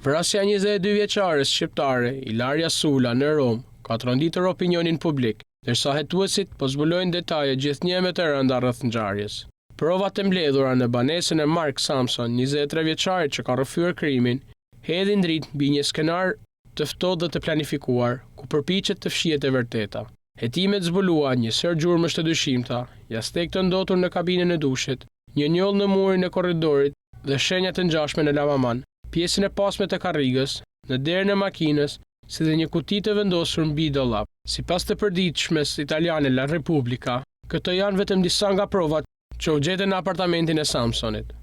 Vrasja 22 vjeçares shqiptare, Ilaria Sula, në Rom, ka tronditër opinionin publik, ndërsa hetuesit po zbulojnë detaje gjithnjëme të rënda rreth ngjarjes. Provat e mbledhura në banesën e Mark Samson, 23 vjeçarit që ka rrëfyer krimin, hedhin dritë mbi një skenar të ftohtë dhe të planifikuar, ku përpiqet të fshihet e vërteta. Hetimet zbuluan një sër gjurmësh të dyshimta, jastek të ndotur në kabinën e dushit, një njoll në murin e korridorit dhe shenja të ngjashme në lavaman, pjesën e pasme të karrigës, në derën e makinës, si dhe një kuti të vendosur mbi dollap. Sipas të përditshmes italiane La Repubblica, këto janë vetëm disa nga provat që u gjetën në apartamentin e Samsonit,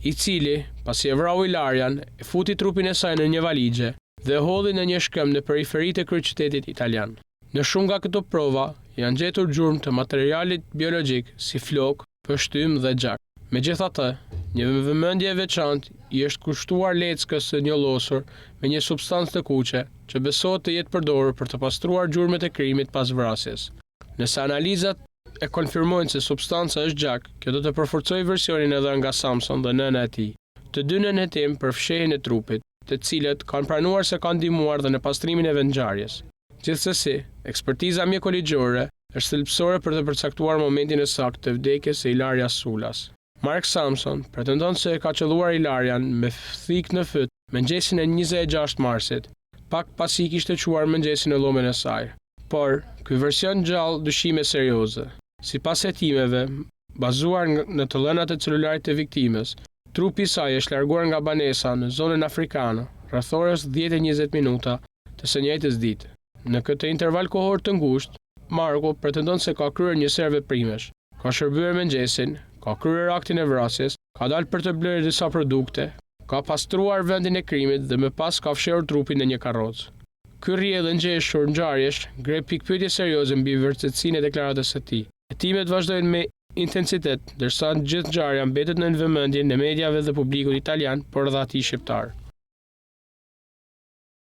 i cili, pasi e vrau Ilarian, e futi trupin e saj në një valixhe dhe hodhi në një shkëm në periferitë e kryeqytetit italian. Në shumë nga këto prova, janë gjetur gjurmë të materialit biologjik si flok, pështym dhe gjak. Megjithatë, një vëmendje e veçantë i është kushtuar leckës së njollosur me një substancë të kuqe, që besohet të jetë përdorur për të pastruar gjurmët e krimit pas vrasjes. Nëse analizat e konfirmojnë se substanca është gjak, kjo do të përforcojë versionin edhe nga Samson dhe nëna e tij. Të dy në hetim për fshehjen e trupit, të cilët kanë pranuar se kanë ndihmuar dhe në pastrimin e vendngjarjes. Gjithsesi, ekspertiza mjekoligjore është thelbësore për të përcaktuar momentin e saktë të vdekjes së Ilaria Sulas. Mark Samson pretendon se ka qelluar Ilarian me thik në fyt mëngjesin e 26 marsit, pak pasi kishte quar mëngjesin në llomen e saj. Por, ky version gjall dyshime serioze. Sipas hetimeve, bazuar në të lënat e celularit të viktimës, trupi i saj është larguar nga banesa në zonën afrikane, rreth orës 10:20 minuta të së njëjtës dite. Në këtë interval kohor të ngushtë, Marko pretendon se ka kryer një serë veprimesh, ka shërbyer mëngjesin, ka kryer aktin e vrasjes, ka dalë për të blerë disa produkte, ka pastruar vendin e krimit dhe më pas ka fshehur trupin në një karrocë. Ky rrjedhë ngjeshur ngjarjesh ngre pikpyetje serioze mbi vërtetësinë e deklaratës së tij. Hetimet vazhdojnë me intensitet, ndërsa gjithë ngjarja mbetet në vëmendjen e mediave dhe publikut italian, por edhe atij shqiptar.